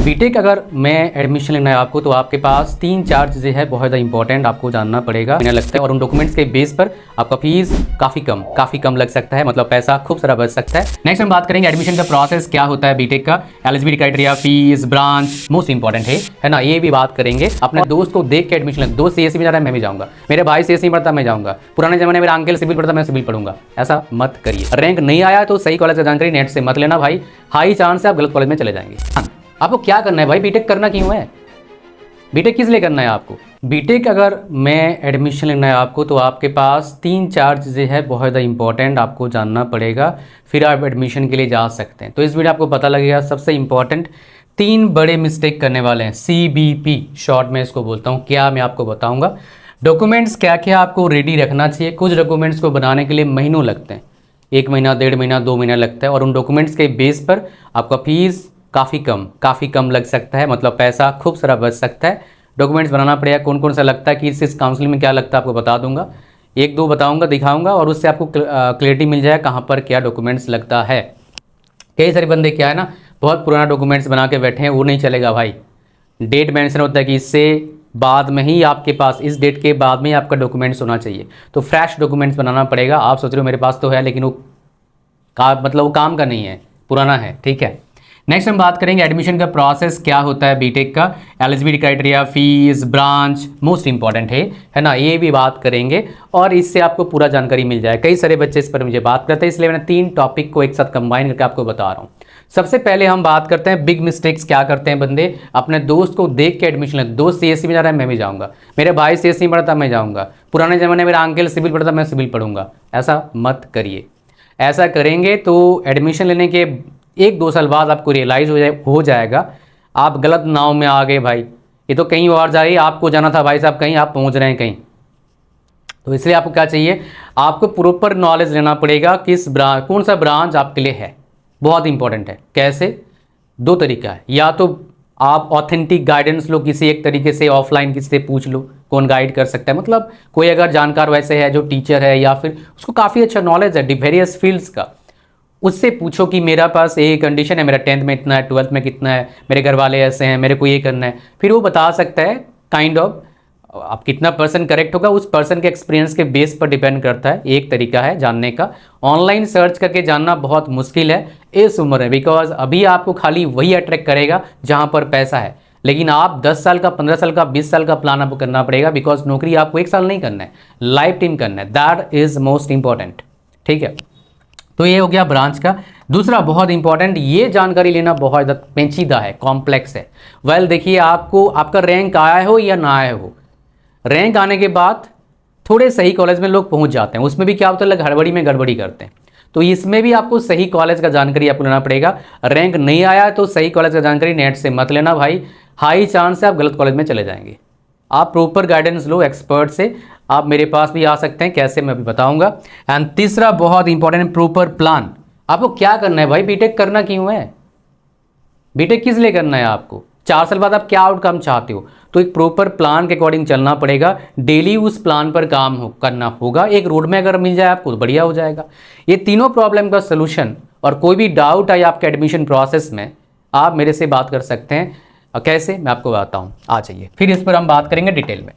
BTech अगर मैं admission लेना है आपको तो आपके पास 3-4 चीज़ें हैं बहुत ज़्यादा इंपॉर्टेंट आपको जानना पड़ेगा, मुझे लगता है। और उन डॉक्यूमेंट्स के बेस पर आपका फीस काफ़ी कम लग सकता है, मतलब पैसा खूब सारा बच सकता है। नेक्स्ट हम बात करेंगे एडमिशन का प्रोसेस क्या होता है बीटेक का, eligibility criteria, fees, branch most important है ना, ये भी बात करेंगे। अपने दोस्त को देख के एडमिशन लें, दोस्त सीएससी में जा रहा है मैं भी जाऊँगा, मेरे भाई सीएससी पढ़ता मैं जाऊँगा, पुराने जमाने में मेरा अंकल सिविल पढ़ता मैं सिविल पढ़ूंगा, ऐसा मत करिए। रैंक नहीं आया तो सही कॉलेज का जानकारी नेट से मत लेना भाई, हाई चांस है आप गलत कॉलेज में चले जाएंगे। आपको क्या करना है भाई, बीटेक करना क्यों है, बीटेक किस लिए करना है आपको। बीटेक अगर मैं एडमिशन लेना है आपको तो आपके पास 3-4 चीज़ें हैं बहुत ज़्यादा इंपॉर्टेंट आपको जानना पड़ेगा, फिर आप एडमिशन के लिए जा सकते हैं। तो इस वीडियो आपको पता लगेगा सबसे इंपॉर्टेंट 3 बड़े मिस्टेक करने वाले हैं, CBP शॉर्ट में इसको बोलता हूँ। क्या मैं आपको बताऊँगा, डॉक्यूमेंट्स क्या क्या आपको रेडी रखना चाहिए। कुछ डॉक्यूमेंट्स को बनाने के लिए महीनों लगते हैं, 1 महीना, 1.5 महीना, 2 महीना लगता है, और उन डॉक्यूमेंट्स के बेस पर आपका फीस काफ़ी कम लग सकता है, मतलब पैसा खूब सारा बच सकता है। डॉक्यूमेंट्स बनाना पड़ेगा, कौन कौन सा लगता है, किस काउंसलिंग में क्या लगता है आपको बता दूंगा, 1-2 बताऊंगा, दिखाऊंगा, और उससे आपको क्लियरिटी मिल जाए कहाँ पर क्या डॉक्यूमेंट्स लगता है। कई सारे बंदे क्या है ना, बहुत पुराना डॉक्यूमेंट्स बना के बैठे हैं, वो नहीं चलेगा भाई। डेट मेंशन होता है कि इससे बाद में ही आपके पास, इस डेट के बाद में ही आपका डॉक्यूमेंट्स होना चाहिए, तो फ्रेश डॉक्यूमेंट्स बनाना पड़ेगा। आप सोच रहे हो मेरे पास तो है, लेकिन वो वो काम का नहीं है, पुराना है, ठीक है। नेक्स्ट हम बात करेंगे एडमिशन का प्रोसेस क्या होता है बीटेक का, eligibility criteria, fees, branch most important है ना, ये भी बात करेंगे, और इससे आपको पूरा जानकारी मिल जाए। कई सारे बच्चे इस पर मुझे बात करते हैं, इसलिए मैंने 3 टॉपिक को एक साथ कंबाइन करके आपको बता रहा हूँ। सबसे पहले हम बात करते हैं बिग मिस्टेक्स क्या करते हैं बंदे, अपने दोस्त को देख के एडमिशन लेते। दोस्त सीएससी में जा रहा है मैं भी जाऊँगा, मेरे भाई सीएससी में पढ़ता मैं जाऊँगा, पुराने ज़माने में मेरा अंकल सिविल पढ़ता मैं सिविल पढ़ूंगा, ऐसा मत करिए। ऐसा करेंगे तो एडमिशन लेने के 1-2 साल बाद आपको रियलाइज़ हो जाएगा आप गलत नाव में आ गए भाई, ये तो कहीं और जा रही है, आपको जाना था भाई साहब कहीं, आप पहुंच रहे हैं कहीं। तो इसलिए आपको क्या चाहिए, आपको प्रॉपर नॉलेज लेना पड़ेगा कौन सा ब्रांच आपके लिए है, बहुत इंपॉर्टेंट है। कैसे, 2 तरीका है, या तो आप ऑथेंटिक गाइडेंस लो किसी एक तरीके से, ऑफलाइन किसी से पूछ लो कौन गाइड कर सकता है, मतलब कोई अगर जानकार वैसे है जो टीचर है या फिर उसको काफ़ी अच्छा नॉलेज है वेरियस फील्ड्स का, उससे पूछो कि मेरा पास ये कंडीशन है, मेरा 10th में इतना है, 12th में कितना है, मेरे घर वाले ऐसे हैं, मेरे को ये करना है, फिर वो बता सकता है काइंड ऑफ। आप कितना % करेक्ट होगा उस पर्सन के एक्सपीरियंस के बेस पर डिपेंड करता है, एक तरीका है जानने का। ऑनलाइन सर्च करके जानना बहुत मुश्किल है इस उम्र में, बिकॉज अभी आपको खाली वही अट्रैक्ट करेगा जहाँ पर पैसा है, लेकिन आप 10 साल का, 15 साल का, 20 साल का प्लान आपको करना पड़ेगा, बिकॉज नौकरी आपको 1 साल नहीं करना है, लाइफ टाइम करना है, दैट इज मोस्ट इंपॉर्टेंट, ठीक है। तो ये हो गया ब्रांच का। दूसरा बहुत इंपॉर्टेंट, ये जानकारी लेना बहुत ज़्यादा पेचीदा है, कॉम्प्लेक्स है। वेल देखिए, आपको आपका रैंक आया हो या ना आया हो, रैंक आने के बाद थोड़े सही कॉलेज में लोग पहुंच जाते हैं, उसमें भी क्या होता है, हड़बड़ी में गड़बड़ी करते हैं, तो इसमें भी आपको सही कॉलेज का जानकारी आपको लेना पड़ेगा। रैंक नहीं आया तो सही कॉलेज का जानकारी नेट से मत लेना भाई, हाई चांस है आप गलत कॉलेज में चले जाएंगे। आप प्रॉपर गाइडेंस लो एक्सपर्ट से, आप मेरे पास भी आ सकते हैं, कैसे मैं अभी बताऊंगा। एंड तीसरा बहुत इंपॉर्टेंट, प्रॉपर प्लान। आपको क्या करना है भाई, बीटेक करना क्यों है, बीटेक किस लिए करना है आपको, 4 साल बाद आप क्या आउटकम चाहते हो, तो एक प्रॉपर प्लान के अकॉर्डिंग चलना पड़ेगा, डेली उस प्लान पर काम करना होगा। एक रोड में अगर मिल जाए आपको तो बढ़िया हो जाएगा। ये तीनों प्रॉब्लम का सोल्यूशन, और कोई भी डाउट आए आपके एडमिशन प्रोसेस में, आप मेरे से बात कर सकते हैं। कैसे, मैं आपको बताता हूँ, आ जाइए, फिर इस पर हम बात करेंगे डिटेल में।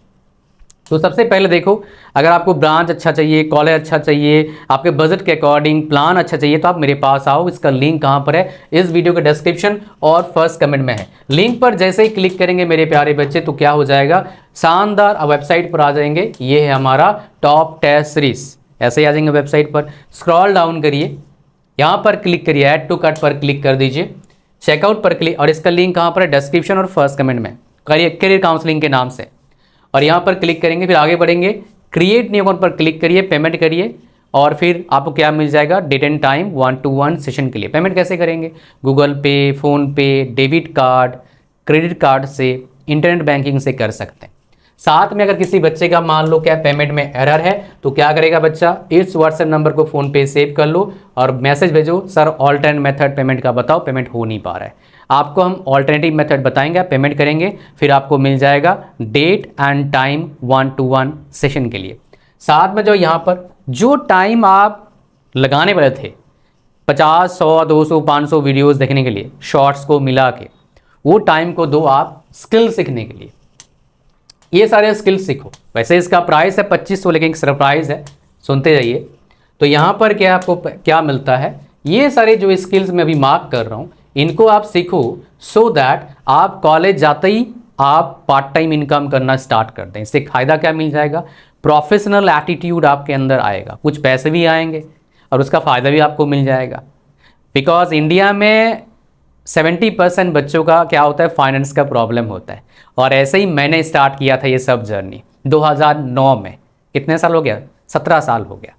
तो सबसे पहले देखो, अगर आपको ब्रांच अच्छा चाहिए, कॉलेज अच्छा चाहिए, आपके बजट के अकॉर्डिंग प्लान अच्छा चाहिए, तो आप मेरे पास आओ। इसका लिंक कहाँ पर है, इस वीडियो के डिस्क्रिप्शन और फर्स्ट कमेंट में है। लिंक पर जैसे ही क्लिक करेंगे मेरे प्यारे बच्चे, तो क्या हो जाएगा, शानदार वेबसाइट पर आ जाएंगे। ये है हमारा टॉप टेस्ट सीरीज, ऐसे ही आ जाएंगे वेबसाइट पर। स्क्रॉल डाउन करिए, यहाँ पर क्लिक करिए, ऐड टू कार्ट पर क्लिक कर दीजिए, चेकआउट पर क्लिक, और इसका लिंक कहाँ पर है, डिस्क्रिप्शन और फर्स्ट कमेंट में, करियर काउंसलिंग के नाम से, और यहाँ पर क्लिक करेंगे। फिर आगे बढ़ेंगे, क्रिएट न्यू अकाउंट पर क्लिक करिए, पेमेंट करिए, और फिर आपको क्या मिल जाएगा, date and time 1-to-1 session के लिए। पेमेंट कैसे करेंगे, गूगल पे, फ़ोन पे, डेबिट कार्ड, क्रेडिट कार्ड से, इंटरनेट बैंकिंग से कर सकते हैं। साथ में अगर किसी बच्चे का मान लो क्या पेमेंट में एरर है, तो क्या करेगा बच्चा, इस व्हाट्सएप नंबर को फ़ोन पे सेव कर लो और मैसेज भेजो, सर ऑल्टरनेट मेथड पेमेंट का बताओ, पेमेंट हो नहीं पा रहा है। आपको हम ऑल्टरनेटिव मेथड बताएंगे, आप पेमेंट करेंगे, फिर आपको मिल जाएगा date and time 1-to-1 session के लिए। साथ में जो यहाँ पर जो टाइम आप लगाने वाले थे 50, 100, 200, 500 वीडियोस देखने के लिए, शॉर्ट्स को मिला के, वो टाइम को दो आप स्किल सीखने के लिए, ये सारे स्किल सीखो। वैसे इसका प्राइस है 2500, लेकिन सरप्राइज है, सुनते जाइए। तो यहाँ पर क्या आपको क्या मिलता है, ये सारे जो स्किल्स मैं अभी मार्क कर रहा हूँ इनको आप सीखो, सो दैट आप कॉलेज जाते ही आप पार्ट टाइम इनकम करना स्टार्ट कर दें। इससे फायदा क्या मिल जाएगा, प्रोफेशनल एटीट्यूड आपके अंदर आएगा, कुछ पैसे भी आएंगे और उसका फ़ायदा भी आपको मिल जाएगा। बिकॉज इंडिया में 70% बच्चों का क्या होता है, फाइनेंस का प्रॉब्लम होता है। और ऐसे ही मैंने स्टार्ट किया था ये सब जर्नी 2009 में। कितने साल हो गया, 17 साल हो गया।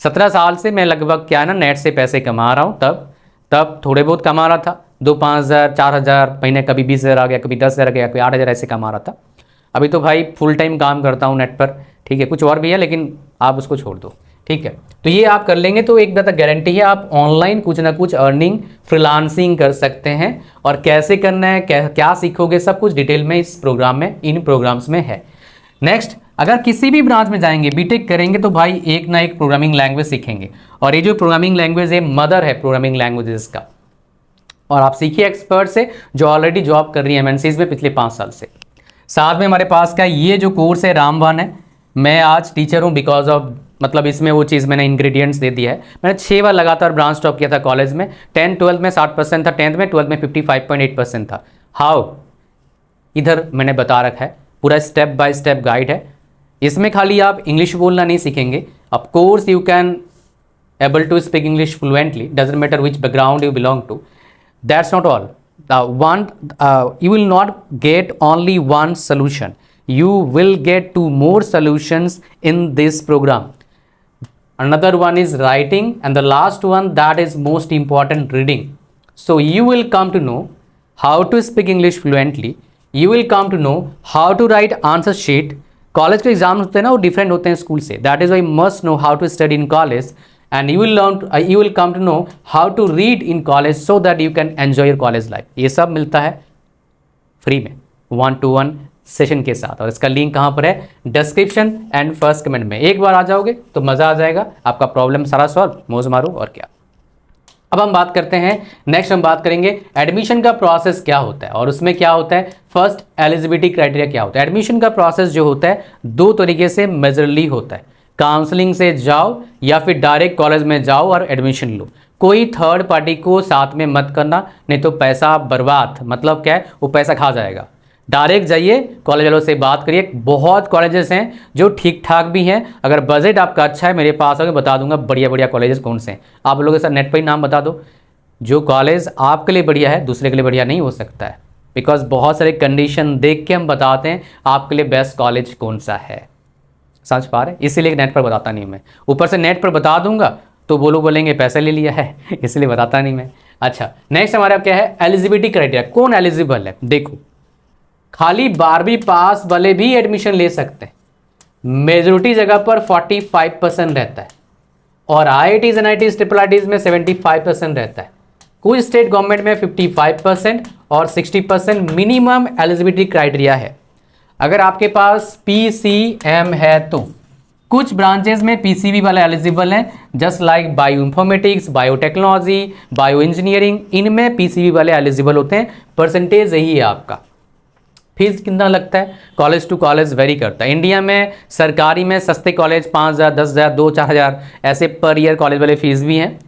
17 साल से मैं लगभग क्या ना नेट से पैसे कमा रहा हूँ। तब थोड़े बहुत कमा रहा था, 2-5 हज़ार 4 हज़ार महीने, कभी 20 हज़ार आ गया, कभी 10 हज़ार आ गया, कभी 8 हज़ार ऐसे कमा रहा था। अभी तो भाई फुल टाइम काम करता हूँ नेट पर, ठीक है। कुछ और भी है लेकिन आप उसको छोड़ दो, ठीक है। तो ये आप कर लेंगे तो एक बात गारंटी है, आप ऑनलाइन कुछ ना कुछ अर्निंग फ्रीलांसिंग कर सकते हैं। और कैसे करना है, क्या सीखोगे, सब कुछ डिटेल में इस प्रोग्राम में, इन प्रोग्राम्स में है। नेक्स्ट, अगर किसी भी ब्रांच में जाएंगे, बीटेक करेंगे तो भाई एक ना एक प्रोग्रामिंग लैंग्वेज सीखेंगे। और ये जो प्रोग्रामिंग लैंग्वेज है, मदर है प्रोग्रामिंग लैंग्वेजेस का। और आप सीखिए एक्सपर्ट से जो ऑलरेडी जॉब कर रही है एमएनसीज में पिछले 5 साल से। साथ में हमारे पास का ये जो कोर्स है रामबाण है। मैं आज टीचर हूँ बिकॉज ऑफ, मतलब इसमें वो चीज़ मैंने इंग्रेडिएंट्स दे दिया है। मैंने 6 बार लगातार ब्रांच टॉप किया था कॉलेज में। 10th 12th में 60% था, 10th में 12th में 55.8% था। हाउ, इधर मैंने बता रखा है, पूरा स्टेप बाय स्टेप गाइड है। इसमें खाली आप इंग्लिश बोलना नहीं सीखेंगे, of course you can able to speak English fluently, doesn't matter which background you belong to. That's not all. You will not get only one solution. You will get 2 more solutions in this program. Another one is writing, and the last one, that is most important, reading. So you will come to know how to speak English fluently. You will come to know how to write answer sheet. College के exam होते हैं ना, वो different होते हैं school से। That is why must know how to study in college, and you will come to know how to read in college, so that you can enjoy your college life. ये सब मिलता है free में 1-to-1 session के साथ। और इसका link कहाँ पर है, डिस्क्रिप्शन एंड फर्स्ट कमेंट में। एक बार आ जाओगे तो मज़ा आ जाएगा, आपका प्रॉब्लम सारा सॉल्व, मौज मारो और क्या। अब हम बात करते हैं, नेक्स्ट हम बात करेंगे एडमिशन का प्रोसेस क्या होता है और उसमें क्या होता है। फर्स्ट, एलिजिबिलिटी क्राइटेरिया क्या होता है। एडमिशन का प्रोसेस जो होता है 2 तरीके से मेजरली होता है। काउंसलिंग से जाओ या फिर डायरेक्ट कॉलेज में जाओ और एडमिशन लो। कोई थर्ड पार्टी को साथ में मत करना, नहीं तो पैसा बर्बाद, मतलब क्या है, वो पैसा खा जाएगा। डायरेक्ट जाइए, कॉलेज वालों से बात करिए। बहुत कॉलेजेस हैं जो ठीक ठाक भी हैं। अगर बजट आपका अच्छा है, मेरे पास आके बता दूंगा बढ़िया बढ़िया कॉलेजेस कौन से हैं। आप लोगों के साथ नेट पर ही नाम बता दो। जो कॉलेज आपके लिए बढ़िया है दूसरे के लिए बढ़िया नहीं हो सकता है, बिकॉज बहुत सारे कंडीशन देख के हम बताते हैं आपके लिए बेस्ट कॉलेज कौन सा है। समझ पा रहे, इसीलिए नेट पर बताता नहीं मैं। ऊपर से नेट पर बता दूंगा तो बोलेंगे पैसे ले लिया है, इसलिए बताता नहीं मैं। अच्छा, नेक्स्ट हमारा क्या है, एलिजिबिलिटी क्राइटेरिया। कौन एलिजिबल है, देखो खाली 12वीं पास वाले भी एडमिशन ले सकते हैं। मेजोरिटी जगह पर 45% रहता है और IITs NITs IIITs में 75% रहता है। कुछ स्टेट गवर्नमेंट में 55% और 60% मिनिमम एलिजिबिलिटी क्राइटेरिया है। अगर आपके पास PCM है तो कुछ ब्रांचेस में PCB वाले एलिजिबल हैं, just like bio informatics, biotechnology, bio engineering, इनमें PCB वाले एलिजिबल होते हैं। परसेंटेज यही है आपका। फीस कितना लगता है, कॉलेज टू कॉलेज वेरी करता है। इंडिया में सरकारी में सस्ते कॉलेज 5,000, 10,000, 2-4 हज़ार ऐसे पर ईयर कॉलेज वाले फीस भी हैं।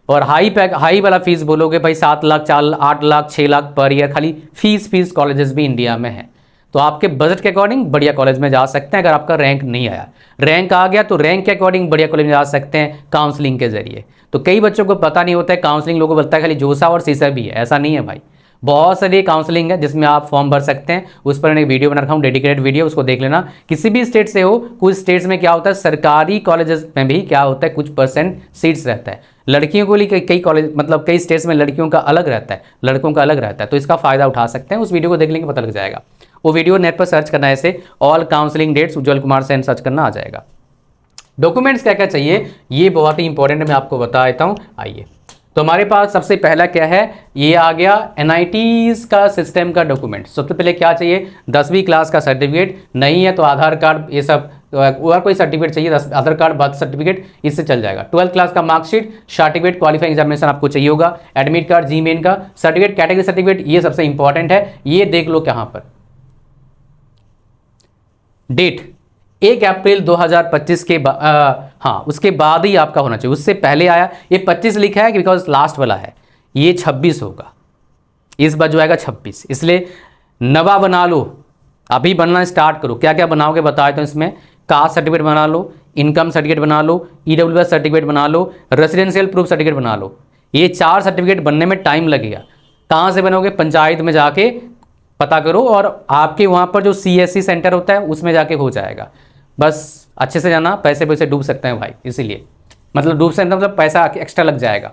और हाई वाला फीस बोलोगे भाई 7 लाख, 4, 8 लाख, 6 लाख पर ईयर खाली फीस कॉलेजेस भी इंडिया में है। तो आपके बजट के अकॉर्डिंग बढ़िया कॉलेज में जा सकते हैं। अगर आपका रैंक नहीं आया, रैंक आ गया तो रैंक के अकॉर्डिंग बढ़िया कॉलेज में जा सकते हैं काउंसलिंग के जरिए। तो कई बच्चों को पता नहीं होता है, काउंसलिंग लोगों को बोलता है खाली जोसा और सीसा भी है, ऐसा नहीं है भाई। बहुत सारी काउंसलिंग है जिसमें आप फॉर्म भर सकते हैं। उस पर मैंने एक वीडियो बना रखा हूँ, डेडिकेटेड वीडियो, उसको देख लेना। किसी भी स्टेट से हो, कुछ स्टेट्स में क्या होता है, सरकारी कॉलेजेस में भी क्या होता है, कुछ परसेंट सीट्स रहता है। लड़कियों को लिए कई कॉलेज, मतलब कई स्टेट्स में लड़कियों का अलग रहता है, लड़कों का अलग रहता है। तो इसका फायदा उठा सकते हैं। उस वीडियो को देख लेंगे पता लग जाएगा। वो वीडियो नेट पर सर्च करना है, ऐसे ऑल काउंसलिंग डेट्स उज्जवल कुमार सेन सर्च करना आ जाएगा। डॉक्यूमेंट्स क्या क्या चाहिए, ये बहुत ही इंपॉर्टेंट है, मैं आपको बता देता हूँ। आइए, तो हमारे पास सबसे पहला क्या है, ये आ गया NITs का सिस्टम का डॉक्यूमेंट। सबसे पहले क्या चाहिए, 10वीं क्लास का सर्टिफिकेट, नहीं है तो आधार कार्ड, ये सब और कोई सर्टिफिकेट चाहिए, आधार कार्ड, बर्थ सर्टिफिकेट, इससे चल जाएगा। 12th क्लास का मार्कशीट, सर्टिफिकेट, क्वालिफाइंग एग्जामिनेशन आपको चाहिए होगा, एडमिट कार्ड, जी मेन का सर्टिफिकेट, कैटेगरी सर्टिफिकेट, ये सबसे इंपॉर्टेंट है, ये देख लो कहां पर। डेट 1 अप्रैल 2025 के हाँ उसके बाद ही आपका होना चाहिए, उससे पहले आया ये 25 लिखा है बिकॉज लास्ट वाला है, ये 26 होगा, इस बार जो आएगा 26, इसलिए नवा बना लो, अभी बनना स्टार्ट करो। क्या क्या बनाओगे बताए तो इसमें कास्ट सर्टिफिकेट बना लो, इनकम सर्टिफिकेट बना लो, ईडब्ल्यूएस सर्टिफिकेट बना लो, रेजिडेंशियल प्रूफ सर्टिफिकेट बना लो। ये 4 सर्टिफिकेट बनने में टाइम लगेगा। कहाँ से बनोगे? पंचायत में जाके पता करो, और आपके वहाँ पर जो CSC सेंटर होता है उसमें जाके हो जाएगा। बस अच्छे से जाना, पैसे पैसे डूब सकते हैं भाई, इसीलिए मतलब डूब सकते हैं, मतलब पैसा एक्स्ट्रा लग जाएगा।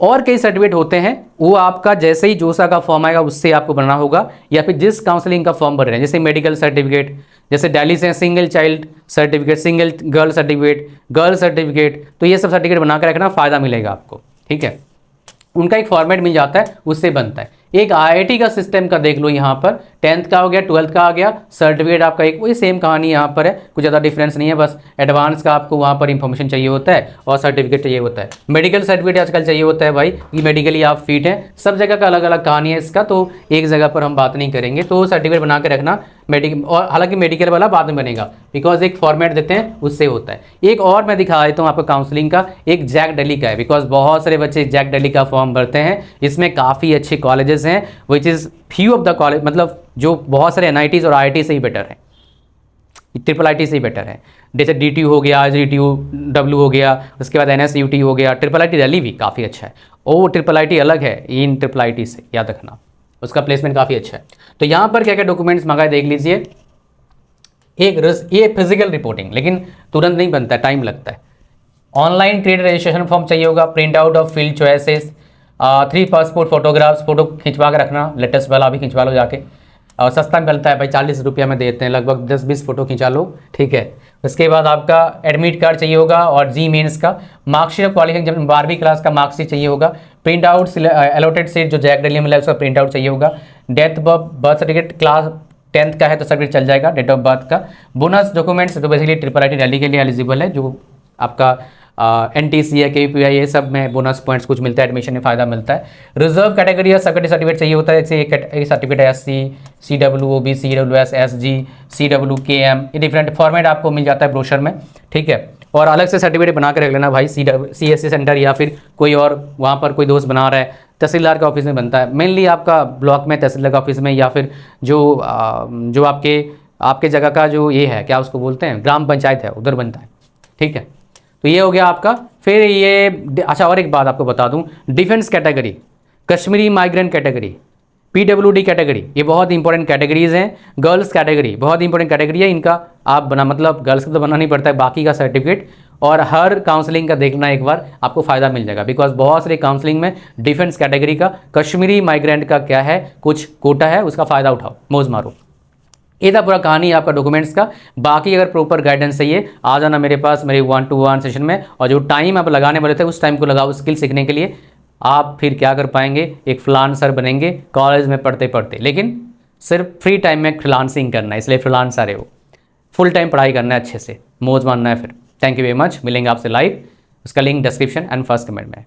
और कई सर्टिफिकेट होते हैं, वो आपका जैसे ही जोसा का फॉर्म आएगा उससे आपको बनना होगा, या फिर जिस काउंसलिंग का फॉर्म भर रहे हैं, जैसे मेडिकल सर्टिफिकेट, जैसे दिल्ली से single child certificate, single girl certificate, तो ये सब सर्टिफिकेट बना कर रखना, फ़ायदा मिलेगा आपको, ठीक है। उनका एक फॉर्मेट मिल जाता है, उससे बनता है। एक IIT का सिस्टम का देख लो, यहाँ पर 10th का हो गया, 12th का आ गया, सर्टिफिकेट आपका एक वही सेम कहानी यहाँ पर है, कुछ ज़्यादा डिफरेंस नहीं है, बस एडवांस का आपको वहाँ पर इंफॉर्मेशन चाहिए होता है और सर्टिफिकेट चाहिए होता है। मेडिकल सर्टिफिकेट आजकल चाहिए होता है भाई कि मेडिकली आप फिट हैं, सब जगह का अलग अलग कहानी है इसका, तो एक जगह पर हम बात नहीं करेंगे। तो सर्टिफिकेट बना के रखना मेडिकल, और हालांकि मेडिकल वाला बाद में बनेगा बिकॉज एक फॉर्मेट देते हैं उससे होता है। एक और मैं दिखा देता हूँ आपको काउंसलिंग का, एक जैक दिल्ली का है, बिकॉज बहुत सारे बच्चे जैक दिल्ली का फॉर्म भरते हैं, इसमें काफ़ी अच्छे कॉलेजेस हैं, which is few of the college, मतलब जो बहुत सारे NITs और IIT से ही बेटर है, IIIT से ही बेटर है। जैसे DTU हो गया, DTU हो गया, उसके बाद NSUT हो गया, IIIT दिल्ली भी काफ़ी अच्छा है, और IIIT अलग है इन IIIT से, याद रखना, उसका प्लेसमेंट काफ़ी अच्छा है। तो यहाँ पर क्या क्या डॉक्यूमेंट्स मंगाए देख लीजिए। ये फिजिकल रिपोर्टिंग, लेकिन तुरंत नहीं बनता है, टाइम लगता है। ऑनलाइन क्रेडिट रजिस्ट्रेशन फॉर्म चाहिए होगा, print out of field choices, 3 passport photographs, photo खिंचवा के रखना, लेटेस्ट वाला भी खिंचवा लो जाके, और सस्ता मिलता है भाई, 40 रुपया में देते हैं, लगभग 10-20 फोटो खिंचा लो, ठीक है। उसके बाद आपका एडमिट कार्ड चाहिए होगा, और जी मेंस का मार्कशीट ऑफ क्वालिफिकेशन, 12वीं क्लास का मार्कशीट चाहिए होगा, प्रिंट आउट अलॉटेड सीट जो जैक दिल्ली में मिला उसका प्रिंट आउट चाहिए होगा, date birth certificate, class 10th का है तो सर्टिफिकेट चल जाएगा, डेट ऑफ बर्थ का। बोनस डॉक्यूमेंट्स तो बेसिकली IIIT दिल्ली के लिए एलिजिबल है, जो आपका NTC है, KPI, ये सब में बोनस पॉइंट्स कुछ मिलता है, एडमिशन में फ़ायदा मिलता है। रिजर्व कैटेगरी या सबकैटेगरी सर्टिफिकेट चाहिए होता है, जैसे एक सर्टिफिकेट है SC, CW, OBC, CWS, SG, CW, KM, ये डिफरेंट फॉर्मेट आपको मिल जाता है ब्रोशर में, ठीक है। और अलग से सर्टिफिकेट बना कर रख लेना भाई, CSC सेंटर या फिर कोई और वहाँ पर कोई दोस्त बना रहा है, तहसीलदार का ऑफिस में बनता है, मेनली आपका ब्लॉक में तहसीलदार का ऑफिस में, या फिर जो आपके जगह का जो ये है, क्या उसको बोलते हैं, ग्राम पंचायत है, उधर बनता है, ठीक है। तो ये हो गया आपका। फिर ये अच्छा, और एक बात आपको बता दूं, defence category, Kashmiri migrant category, PWD category, ये बहुत इंपॉर्टेंट कैटेगरीज हैं। गर्ल्स कैटेगरी बहुत इंपॉर्टेंट कैटेगरी है, इनका आप बना, मतलब गर्ल्स का तो बनना नहीं पड़ता है, बाकी का सर्टिफिकेट, और हर काउंसलिंग का देखना एक बार, आपको फ़ायदा मिल जाएगा, बिकॉज बहुत सारे काउंसलिंग में डिफेंस कैटेगरी का, कश्मीरी माइग्रेंट का क्या है, कुछ कोटा है, उसका फ़ायदा उठाओ, मौज मारो। ये था पूरा कहानी आपका डॉक्यूमेंट्स का। बाकी अगर प्रॉपर गाइडेंस चाहिए, आ जाना मेरे पास, मेरे 1-to-1 सेशन में, और जो टाइम आप लगाने वाले थे उस टाइम को लगाओ स्किल सीखने के लिए। आप फिर क्या कर पाएंगे, एक फ्रीलांसर बनेंगे कॉलेज में पढ़ते पढ़ते, लेकिन सिर्फ फ्री टाइम में फ्रीलांसिंग करना है, इसलिए फ्रीलांसर है वो, फुल टाइम पढ़ाई करना है, अच्छे से मौज मारना है। फिर थैंक यू वेरी मच, मिलेंगे आपसे लाइव, उसका link description and first comment में।